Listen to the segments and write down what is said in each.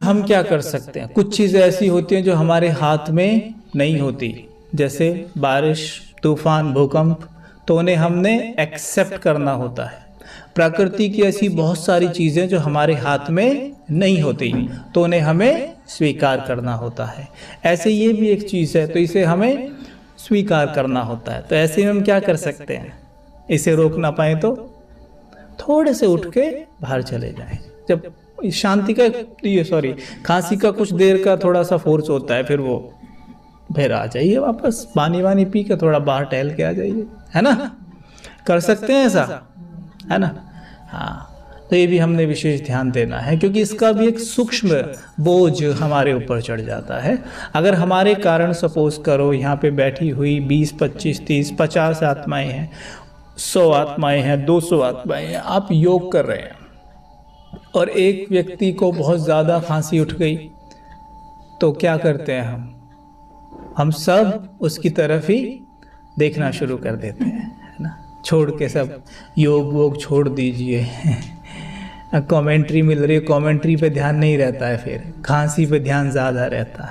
हम क्या कर सकते हैं? कुछ चीज़ें ऐसी होती हैं जो हमारे हाथ में नहीं होती, जैसे बारिश, तूफान, भूकंप, तो उन्हें हमने एक्सेप्ट करना होता है। प्रकृति की ऐसी बहुत सारी चीज़ें जो हमारे हाथ में नहीं होती, तो उन्हें हमें स्वीकार करना होता है। ऐसे ये भी एक चीज़ है, तो इसे हमें स्वीकार करना होता है। तो ऐसे में हम क्या कर सकते हैं? इसे रोक ना पाए तो थोड़े से उठ के बाहर चले जाएं। जब शांति का खांसी का कुछ देर का थोड़ा सा फोर्स होता है, फिर आ जाइए वापस, पानी वानी पी के थोड़ा बाहर टहल के आ जाइए, है ना? कर सकते हैं ऐसा, है ना? हाँ, तो ये भी हमने विशेष ध्यान देना है, क्योंकि इसका भी एक सूक्ष्म बोझ हमारे ऊपर चढ़ जाता है। अगर हमारे कारण सपोज करो यहाँ पे बैठी हुई 20, 25, 30, 50 आत्माएं हैं, 100 आत्माएं हैं, 200 आत्माएं हैं, आप योग कर रहे हैं और एक व्यक्ति को बहुत ज़्यादा खांसी उठ गई, तो क्या करते हैं हम सब उसकी तरफ ही देखना शुरू कर देते हैं, है ना? छोड़ के सब योग वोग छोड़ दीजिए। कमेंट्री मिल रही है, कमेंट्री पे ध्यान नहीं रहता है, फिर खांसी पे ध्यान ज़्यादा रहता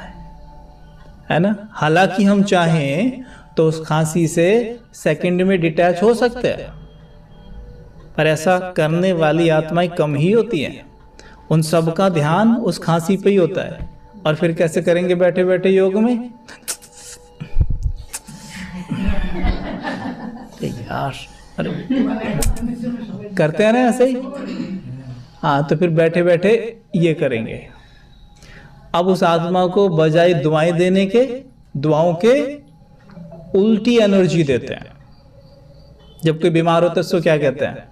है ना? हालांकि हम चाहें तो उस खांसी से सेकंड में डिटैच हो सकते हैं, पर ऐसा करने वाली आत्माएं कम ही होती हैं। उन सब का ध्यान उस खांसी पे ही होता है। और फिर कैसे करेंगे बैठे बैठे योग में? यार, अरे करते हैं ना ऐसे ही। हाँ, तो फिर बैठे बैठे ये करेंगे। अब उस आत्मा को बजाय दुआएं देने के, दुआओं के उल्टी एनर्जी देते हैं। जब कोई बीमार होता है उसको क्या कहते हैं?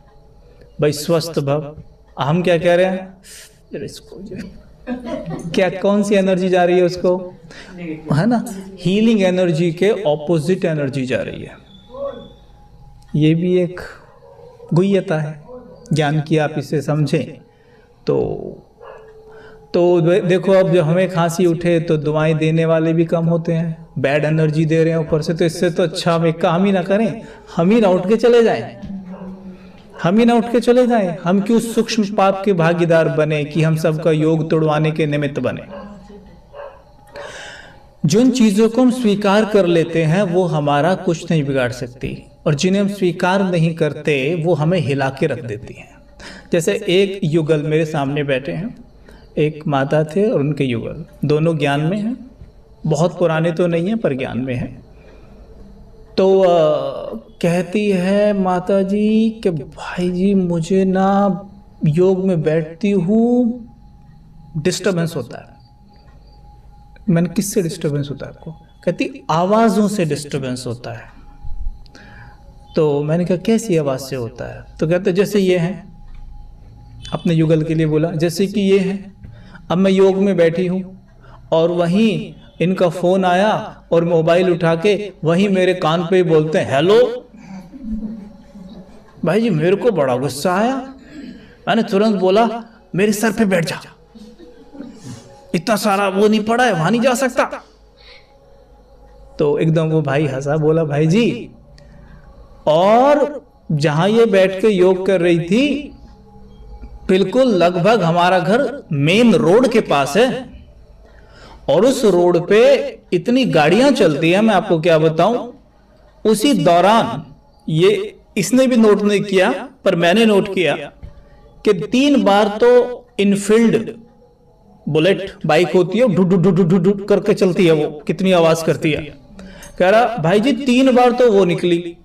भाई स्वस्थ भव। हम क्या कह रहे हैं? इसको क्या, कौन सी एनर्जी जा रही है उसको, है ना? हीलिंग एनर्जी के ऑपोजिट एनर्जी जा रही है। ये भी एक गुह्यता है ज्ञान की, आप इसे समझें तो देखो, अब जब हमें खांसी उठे तो दुआएं देने वाले भी कम होते हैं, बैड एनर्जी दे रहे हैं ऊपर से। तो इससे तो अच्छा हम एक काम ही ना करें, हम ही ना उठ के चले जाएं। हम क्यों सूक्ष्म पाप के भागीदार बने कि हम सबका योग तोड़वाने के निमित्त बने? जिन चीजों को हम स्वीकार कर लेते हैं वो हमारा कुछ नहीं बिगाड़ सकती, और जिन्हें हम स्वीकार नहीं करते वो हमें हिला के रख देती हैं। जैसे एक युगल मेरे सामने बैठे हैं, एक माता थे और उनके युगल, दोनों ज्ञान में हैं, बहुत पुराने तो नहीं हैं पर ज्ञान में हैं। तो कहती है माता जी कि भाई जी मुझे ना योग में बैठती हूँ डिस्टर्बेंस होता है। मैंने, किससे डिस्टर्बेंस होता है आपको? कहती आवाज़ों से डिस्टर्बेंस होता है। तो मैंने कहा कैसी आवाज़ से होता है? तो कहते जैसे ये हैं, अपने युगल के लिए बोला, जैसे कि ये हैं, अब मैं योग में बैठी हूँ और वहीं इनका फ़ोन आया और मोबाइल उठा के वहीं मेरे कान पे बोलते हैं हेलो। भाई जी मेरे को बड़ा गुस्सा आया, मैंने तुरंत बोला मेरे सर पे बैठ जा, इतना सारा वो नहीं पड़ा है, वहां नहीं जा सकता। तो एकदम वो भाई हंसा, बोला भाई जी, और जहां ये बैठ के योग कर रही थी बिल्कुल लगभग हमारा घर मेन रोड के पास है, और उस रोड पे इतनी गाड़ियां चलती है, मैं आपको क्या बताऊं। उसी दौरान ये इसने भी नोट नहीं किया पर मैंने नोट किया कि 3 बार तो इनफील्ड बुलेट बाइक होती है, ढुड ढुड ढुड ढुड करके चलती है, वो कितनी आवाज करती है। कह रहा भाई जी 3 बार तो वो निकली,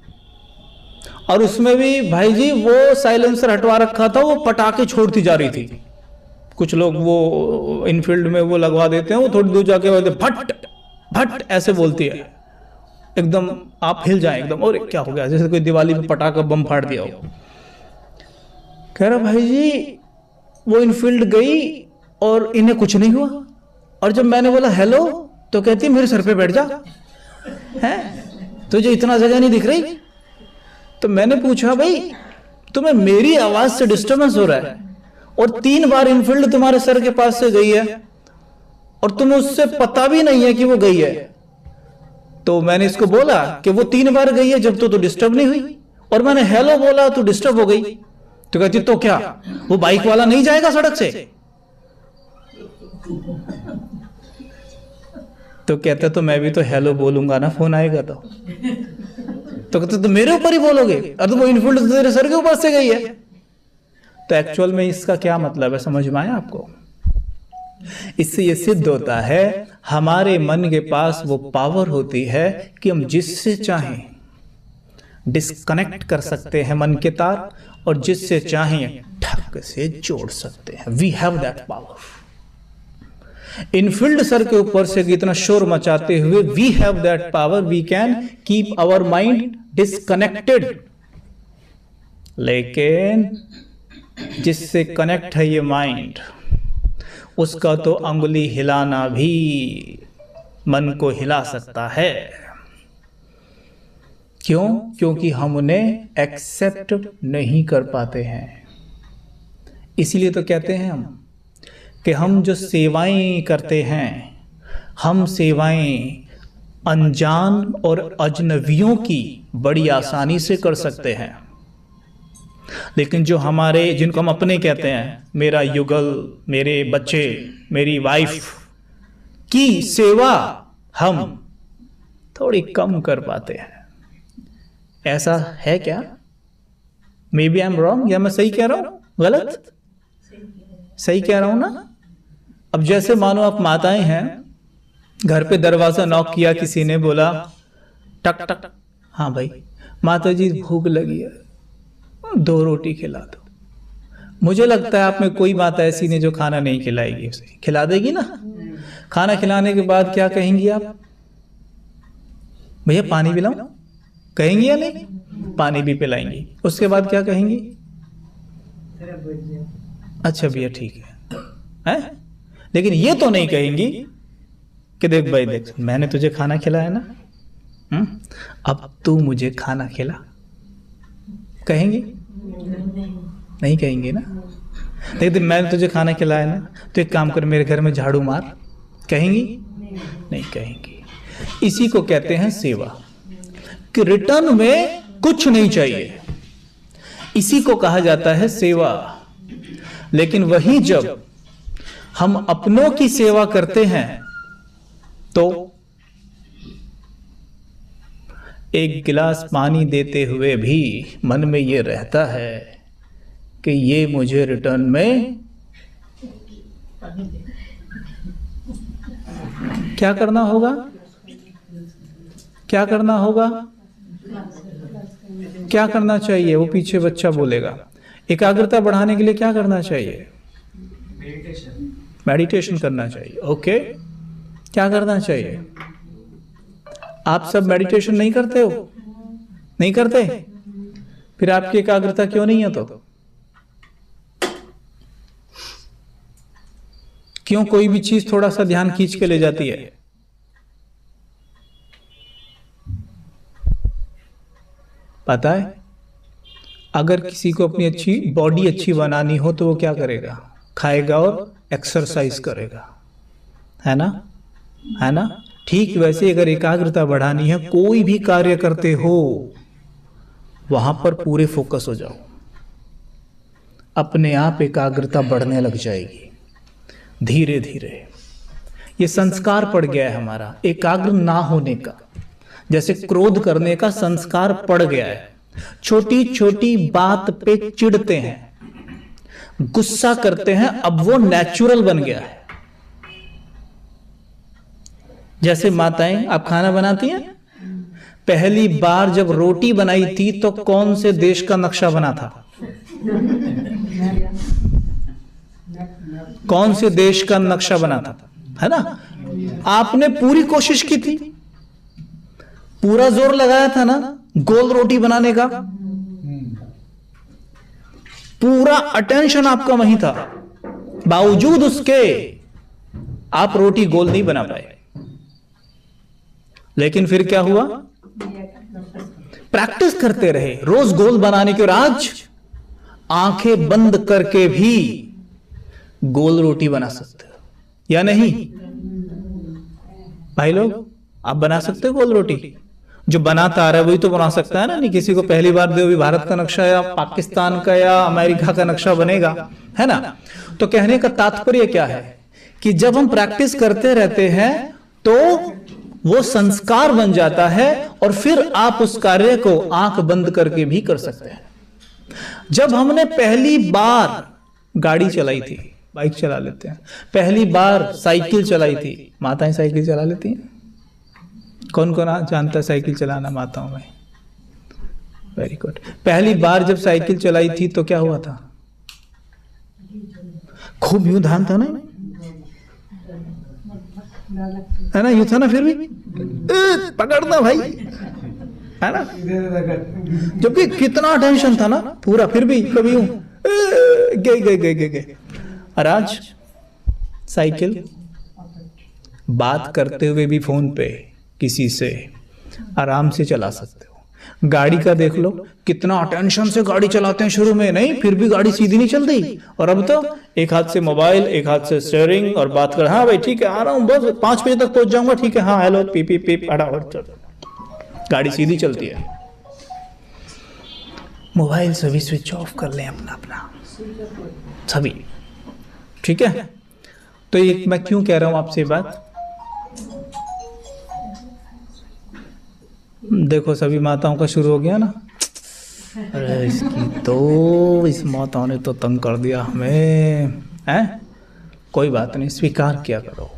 और उसमें भी भाई जी वो साइलेंसर हटवा रखा था, वो पटाखे छोड़ती जा रही थी। कुछ लोग वो इनफील्ड में वो लगवा देते हैं, वो थोड़ी दूर जाके बोलते भट भट ऐसे बोलती है, एकदम आप हिल जाए एकदम, और क्या हो गया, जैसे कोई दिवाली में पटाखा बम फाड़ दिया हो। कह रहा भाई जी वो इनफील्ड गई और इन्हें कुछ नहीं हुआ, और जब मैंने बोला हेलो तो कहती मेरे सर पे बैठ जा, है तुझे इतना जगह नहीं दिख रही? तो मैंने पूछा भाई तुम्हें मेरी आवाज से डिस्टर्बेंस हो रहा है, और 3 बार इनफील्ड तुम्हारे सर के पास से गई है और तुम्हें उससे पता भी नहीं है कि वो गई है। तो मैंने इसको बोला कि वो 3 बार गई है जब तो डिस्टर्ब नहीं हुई, और मैंने हेलो बोला तो डिस्टर्ब हो गई। तो कहती तो क्या वो बाइक वाला नहीं जाएगा सड़क से? तो कहते तो मैं भी तो हेलो बोलूंगा ना, फोन आएगा तो कहते तो मेरे ऊपर ही बोलोगे, अरे तो वो इनफील्ड तो तेरे सर के ऊपर से गई है। तो एक्चुअल में इसका क्या मतलब है, समझ में आया आपको? इससे ये सिद्ध होता है हमारे मन के पास वो पावर होती है कि हम जिससे चाहें डिस्कनेक्ट कर सकते हैं मन के तार, और जिससे चाहें ठक से जोड़ सकते हैं। We have that power. Infield sir के ऊपर से इतना शोर मचाते हुए we have that power, we can keep our mind disconnected. लेकिन जिससे कनेक्ट है ये माइंड, उसका तो अंगुली हिलाना भी मन को हिला सकता है। क्यों? क्योंकि हम उन्हें एक्सेप्ट नहीं कर पाते हैं। इसीलिए तो कहते हैं हम कि हम जो सेवाएं करते हैं, हम सेवाएं अनजान और अजनबियों की बड़ी आसानी से कर सकते हैं, लेकिन जो हमारे, जिनको हम अपने कहते हैं, मेरा युगल, मेरे बच्चे, मेरी वाइफ की सेवा हम थोड़ी कम कर पाते हैं। ऐसा है क्या? Maybe I am wrong, या मैं सही कह रहा हूं? गलत? सही कह रहा हूं ना? अब जैसे मानो आप माताएं हैं, घर पे दरवाजा नॉक किया, किसी ने बोला टक टक, हाँ भाई माता जी भूख लगी है, 2 रोटी खिला दो। मुझे लगता है आप में कोई माता ऐसी नहीं जो खाना नहीं खिलाएगी, उसे खिला देगी ना। खाना खिलाने के बाद क्या कहेंगी आप? भैया पानी पिलाऊं? कहेंगी या नहीं? पानी भी पिलाएंगी। उसके बाद क्या कहेंगी? अच्छा भैया ठीक है, हैं? लेकिन ये तो नहीं कहेंगी कि देख भाई देख, मैंने तुझे खाना खिलाया ना, अब तू मुझे खाना खिला। कहेंगी? नहीं कहेंगे ना। लेकिन मैंने तुझे खाना खिलाया ना, तो एक काम कर, मेरे घर में झाड़ू मार। कहेंगी? नहीं कहेंगी। इसी को कहते हैं सेवा, कि रिटर्न में कुछ नहीं चाहिए। इसी को कहा जाता है सेवा। लेकिन वही जब हम अपनों की सेवा करते हैं तो एक गिलास पानी देते हुए भी मन में ये रहता है कि ये मुझे रिटर्न में क्या करना होगा? क्या करना होगा? क्या करना चाहिए? वो पीछे बच्चा बोलेगा। एकाग्रता बढ़ाने के लिए क्या करना चाहिए? मेडिटेशन करना चाहिए। ओके, क्या करना चाहिए? आप सब मेडिटेशन नहीं करते हो? नहीं करते? फिर आपकी एकाग्रता क्यों नहीं है? तो क्यों कोई भी चीज थोड़ा सा ध्यान खींच के ले जाती है? पता है, अगर किसी को अपनी अच्छी बॉडी अच्छी बनानी हो तो वो क्या करेगा? खाएगा और एक्सरसाइज करेगा, है ना? है ना? ठीक वैसे अगर एकाग्रता बढ़ानी है, कोई भी कार्य करते हो वहां पर पूरे फोकस हो जाओ, अपने आप एकाग्रता बढ़ने लग जाएगी धीरे धीरे। ये संस्कार पड़ गया है हमारा एकाग्र ना होने का, जैसे क्रोध करने का संस्कार पड़ गया है। छोटी छोटी बात पे चिढ़ते हैं, गुस्सा करते हैं, अब वो नेचुरल बन गया है। जैसे माताएं, आप खाना बनाती हैं, पहली बार जब रोटी बनाई थी तो कौन से देश का नक्शा बना था? कौन से देश का नक्शा बना था? है ना? आपने पूरी कोशिश की थी, पूरा जोर लगाया था ना गोल रोटी बनाने का, पूरा अटेंशन आपका वहीं था, बावजूद उसके आप रोटी गोल नहीं बना पाए। लेकिन फिर क्या हुआ? प्रैक्टिस करते रहे रोज गोल बनाने की, और आज आंखें बंद करके भी गोल रोटी बना सकते हो या नहीं? भाई लोग, आप बना सकते हो गोल रोटी? जो बनाता आ रहा है वही तो बना सकता है ना। नहीं किसी को पहली बार दे, भारत का नक्शा या पाकिस्तान का या अमेरिका का नक्शा बनेगा, है ना? तो कहने का तात्पर्य क्या है कि जब हम प्रैक्टिस करते रहते हैं तो वो संस्कार बन जाता है और फिर आप उस कार्य को आंख बंद करके भी कर सकते हैं। जब हमने पहली बार गाड़ी चलाई थी, बाइक चला लेते हैं, पहली बार साइकिल चलाई थी, माताएं साइकिल चला लेती हैं? कौन कौन जानता है साइकिल चलाना माताओं में? Very good. पहली बार जब साइकिल चलाई थी तो क्या हुआ था? खूब यूं ध्यान था ना, है ना, यूं था ना, फिर भी पकड़ना भाई, है ना, जबकि कितना टेंशन था ना पूरा, फिर भी कभी यूं गए। और आज साइकिल बात करते हुए भी फोन पे किसी से आराम से चला सकते हो। गाड़ी का देख लो, कितना टेंशन से गाड़ी चलाते हैं शुरू में, नहीं फिर भी गाड़ी सीधी नहीं चलती, और अब तो एक हाथ से मोबाइल, एक हाथ से स्टीयरिंग, और बात कर, हाँ भाई ठीक है आ रहा हूं, बस 5 बजे तक पहुंच जाऊंगा, ठीक है, हाँ हेलो पीप पीप पीप, गाड़ी सीधी चलती है। मोबाइल सभी स्विच ऑफ कर लें अपना अपना, सभी, ठीक है। तो ये मैं क्यों कह रहा हूं आपसे बात? देखो सभी माताओं का शुरू हो गया ना, अरे इसकी तो, इस माताओं ने तो तंग कर दिया हमें, हैं? कोई बात नहीं, स्वीकार किया करो।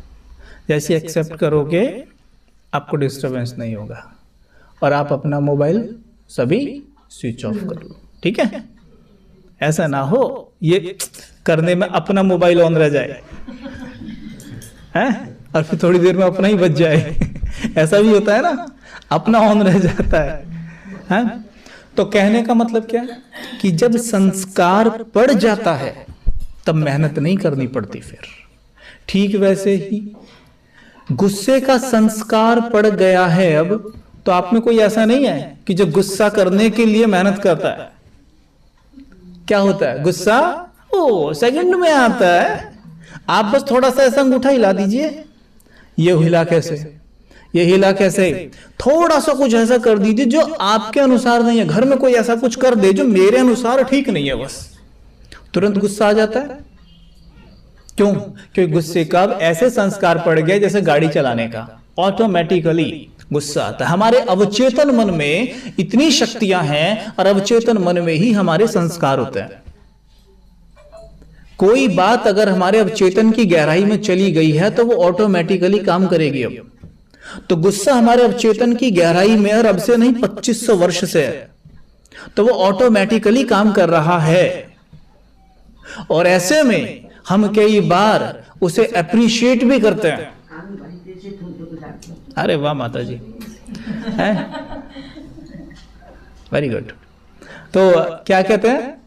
जैसे एक्सेप्ट करोगे आपको डिस्टरबेंस नहीं होगा, और आप अपना मोबाइल सभी स्विच ऑफ कर लो, ठीक है। ऐसा ना हो ये करने में अपना मोबाइल ऑन रह जाए, हैं, और फिर थोड़ी देर में अपना ही बच जाए। ऐसा भी होता है ना, अपना ऑन रह जाता है। तो कहने का मतलब क्या है कि जब संस्कार पड़ जाता है तब मेहनत नहीं करनी पड़ती फिर। ठीक वैसे ही गुस्से का संस्कार पड़ गया है अब, तो आप में कोई ऐसा नहीं है कि जो गुस्सा करने के लिए मेहनत करता है। क्या होता है? गुस्सा सेकंड में आता है, आप बस थोड़ा सा ऐसा अंगूठा हिला दीजिए, ये हिला कैसे, ये हिला कैसे, थोड़ा सा कुछ ऐसा कर दीजिए जो आपके अनुसार नहीं है, घर में कोई ऐसा कुछ कर दे जो मेरे अनुसार ठीक नहीं है, बस तुरंत गुस्सा आ जाता है। क्यों? क्योंकि गुस्से का ऐसे संस्कार पड़ गया जैसे गाड़ी चलाने का, ऑटोमेटिकली गुस्सा आता है। हमारे अवचेतन मन में इतनी शक्तियां हैं, और अवचेतन मन में ही हमारे संस्कार होते हैं। कोई बात अगर हमारे अवचेतन की गहराई में चली गई है तो वो ऑटोमेटिकली काम करेगी। अब तो गुस्सा हमारे अवचेतन की गहराई में, और अब से नहीं 2500 वर्ष से है, तो वो ऑटोमेटिकली काम कर रहा है। और ऐसे में हम कई बार उसे अप्रिशिएट भी करते हैं। अरे वाह माता जी, वेरी गुड। तो क्या कहते हैं,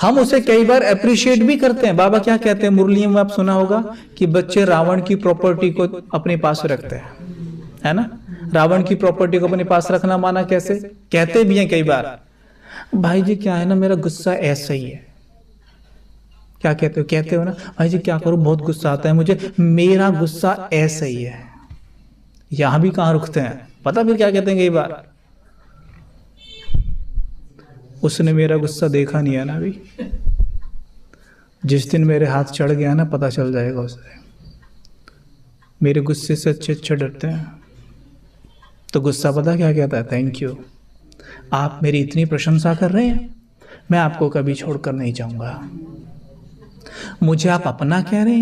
हम उसे कई बार अप्रिशिएट भी करते हैं। बाबा क्या कहते हैं मुरलियों में, आप सुना होगा कि बच्चे रावण की प्रॉपर्टी को अपने पास रखते हैं, है ना। रावण की प्रॉपर्टी को अपने पास रखना माना कैसे? कहते भी हैं कई बार, भाई जी क्या है ना, मेरा गुस्सा ऐसा ही है। क्या कहते हो? कहते हो ना, भाई जी क्या करूं, बहुत गुस्सा आता है मुझे, मेरा गुस्सा ऐसा ही है। यहां भी कहां रुकते हैं पता, फिर क्या कहते हैं कई बार, उसने मेरा गुस्सा देखा नहीं है ना अभी, जिस दिन मेरे हाथ चढ़ गया ना पता चल जाएगा उसे। मेरे गुस्से से अच्छे डरते हैं। तो गुस्सा पता क्या कहता है? थैंक यू, आप मेरी इतनी प्रशंसा कर रहे हैं, मैं आपको कभी छोड़कर नहीं जाऊंगा। मुझे आप अपना कह रहे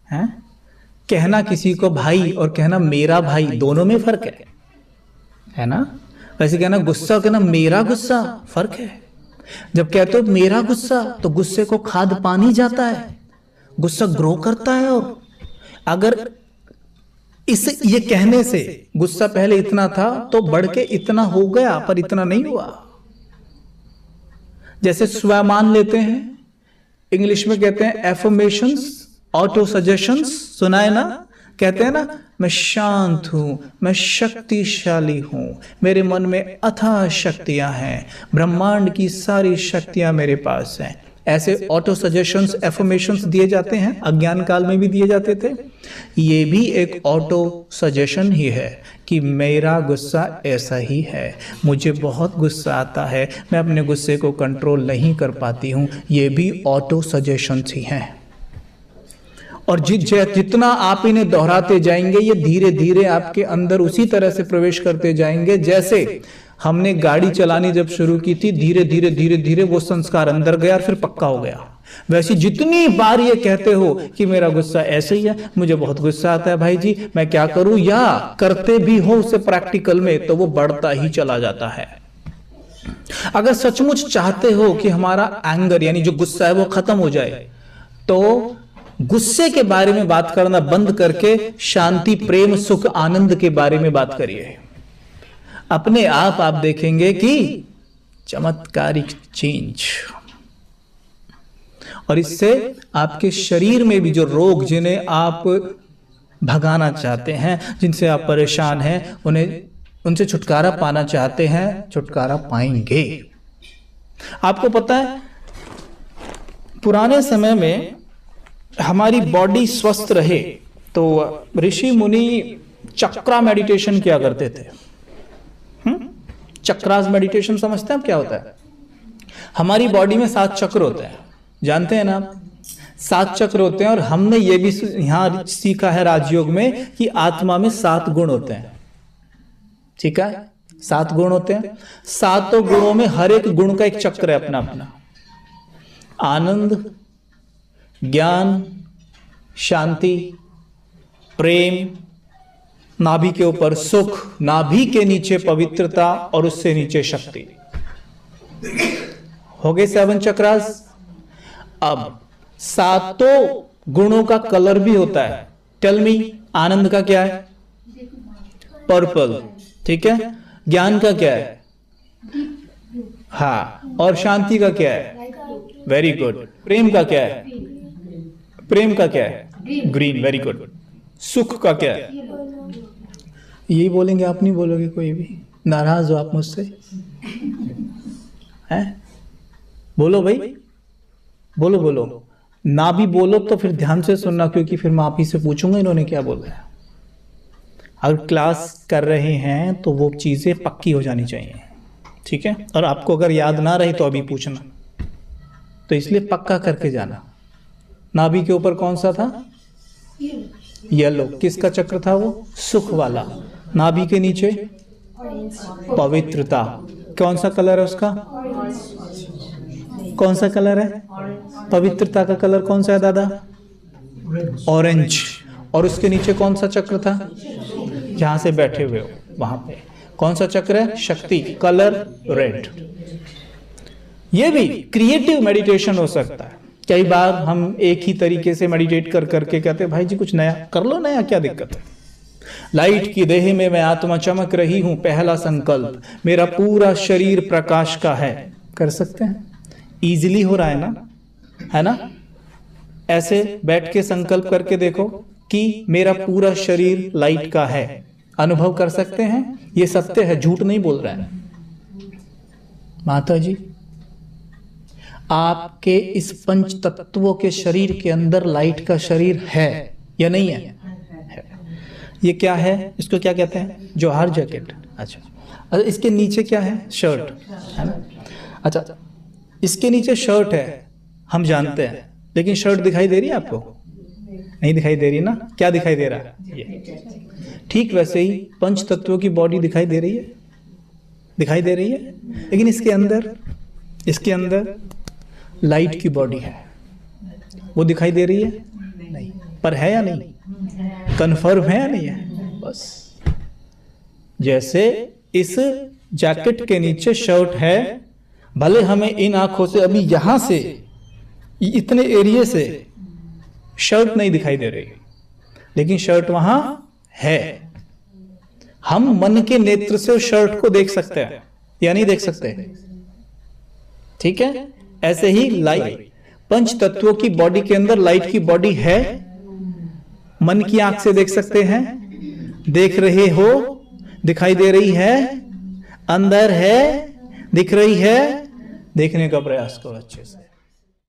हैं? कहना किसी को भाई और कहना मेरा भाई, दोनों में फर्क है ना। वैसे कहना गुस्सा, कहना मेरा गुस्सा, फर्क है। जब कहते हो मेरा गुस्सा तो गुस्से को खाद पानी जाता है, गुस्सा ग्रो करता है। और अगर ये कहने से गुस्सा पहले इतना था तो बढ़ के इतना हो गया, पर इतना नहीं हुआ। जैसे स्वयं मान लेते हैं, इंग्लिश में कहते हैं एफर्मेशंस, ऑटो सजेशंस, सुना है ना। कहते हैं ना, मैं शांत हूं, मैं शक्तिशाली हूं, मेरे मन में अथाह शक्तियां हैं, ब्रह्मांड की सारी शक्तियां मेरे पास हैं। ऐसे ऑटो सजेशंस, एफर्मेशंस दिए जाते हैं, अज्ञान काल में भी दिए जाते थे। ये भी एक ऑटो सजेशन ही है कि मेरा गुस्सा ऐसा ही है, मुझे बहुत गुस्सा आता है, मैं अपने गुस्से को कंट्रोल नहीं कर पाती हूँ। ये भी ऑटो सजेशंस ही हैं। और जितना आप इन्हें दोहराते जाएंगे ये धीरे धीरे आपके अंदर उसी तरह से प्रवेश करते जाएंगे जैसे हमने गाड़ी चलानी जब शुरू की थी, धीरे धीरे धीरे धीरे वो संस्कार अंदर गया और फिर पक्का हो गया। वैसे जितनी बार ये कहते हो कि मेरा गुस्सा ऐसे ही है, मुझे बहुत गुस्सा आता है भाई जी, मैं क्या करूं, या करते भी हो उसे प्रैक्टिकल में, तो वो बढ़ता ही चला जाता है। अगर सचमुच चाहते हो कि हमारा एंगर यानी जो गुस्सा है वो खत्म हो जाए, तो गुस्से के बारे में बात करना बंद करके शांति, प्रेम, सुख, आनंद के बारे में बात करिए। अपने आप देखेंगे कि चमत्कारिक चेंज, और इससे आपके शरीर में भी जो रोग जिन्हें आप भगाना चाहते हैं, जिनसे आप परेशान हैं, उनसे छुटकारा पाना चाहते हैं, छुटकारा पाएंगे। आपको पता है पुराने समय में हमारी बॉडी स्वस्थ रहे तो ऋषि मुनि चक्रा मेडिटेशन किया करते थे। चक्रास मेडिटेशन समझते हैं आप क्या होता है? हमारी बॉडी में 7 चक्र होते हैं, जानते हैं ना आप? 7 चक्र होते हैं, और हमने ये भी यहां सीखा है राजयोग में कि आत्मा में 7 गुण होते हैं। ठीक है, 7 गुण होते हैं। 7 गुणों में हर एक गुण का एक चक्र है अपना अपना। आनंद, ज्ञान, शांति, प्रेम, नाभि के ऊपर सुख, नाभि के नीचे पवित्रता, और उससे नीचे शक्ति। हो गए 7 चक्रास। अब 7 गुणों का कलर भी होता है। टेल मी, आनंद का क्या है? पर्पल। ठीक है। ज्ञान का क्या है? हाँ। और शांति का क्या है? Very good. प्रेम का क्या है? प्रेम का क्या है? ग्रीन। Very good. सुख का क्या है? यही बोलेंगे, आप नहीं बोलोगे? कोई भी नाराज हो आप मुझसे? हैं? बोलो भाई, बोलो बोलो। ना भी बोलो तो फिर ध्यान से सुनना, क्योंकि फिर मैं आप ही से पूछूंगा इन्होंने क्या बोला है। अगर क्लास कर रहे हैं तो वो चीजें पक्की हो जानी चाहिए। ठीक है। और आपको अगर याद ना रही तो अभी पूछना, तो इसलिए पक्का करके जाना। नाभि के ऊपर कौन सा था? येलो। किसका चक्र था वो? सुख वाला। नाभि के नीचे पवित्रता। कौन सा कलर है उसका? कौन सा कलर है? पवित्रता का कलर कौन सा है दादा? ऑरेंज। और उसके नीचे कौन सा चक्र था? जहां से बैठे हुए हो वहां पे कौन सा चक्र है? शक्ति। Colour red. ये भी क्रिएटिव मेडिटेशन हो सकता है। कई बार हम एक ही तरीके से मेडिटेट कर करके कहते हैं भाई जी कुछ नया कर लो, नया क्या दिक्कत है? लाइट की देह में मैं आत्मा चमक रही हूं, पहला संकल्प, मेरा पूरा शरीर प्रकाश का है। कर सकते हैं, इजीली हो रहा है ना, है ना? ऐसे बैठ के संकल्प करके देखो कि मेरा पूरा शरीर लाइट का है। अनुभव कर सकते हैं, ये सत्य है, झूठ नहीं बोल रहा है। माता जी, आपके इस पंच तत्वों के शरीर के अंदर लाइट का शरीर है या नहीं है? ये क्या है? इसको क्या कहते हैं? जोहार जैकेट। अच्छा, इसके नीचे क्या है? शर्ट, है ना? अच्छा, इसके नीचे शर्ट है, हम जानते हैं, लेकिन शर्ट दिखाई दे रही है आपको? नहीं दिखाई दे रही ना? क्या दिखाई दे रहा है? ये। ठीक वैसे ही पंच तत्वों की बॉडी दिखाई दे रही है, दिखाई दे रही है, लेकिन इसके अंदर लाइट की बॉडी है। वो दिखाई दे रही है? नहीं। पर है या नहीं? कन्फर्म है या नहीं है? बस जैसे इस जैकेट के नीचे शर्ट है, भले हमें इन आंखों से अभी यहां से इतने एरिया से शर्ट नहीं दिखाई दे रही, लेकिन शर्ट वहां है। हम मन के नेत्र से उस शर्ट को देख सकते हैं या नहीं देख सकते? ठीक है। ऐसे ही लाइट, पंच तत्वों की बॉडी के अंदर लाइट की बॉडी है। मन की आंख से देख सकते हैं, देख रहे हो, दिखाई दे रही है, अंदर है, दिख रही है। देखने का प्रयास करो अच्छे से।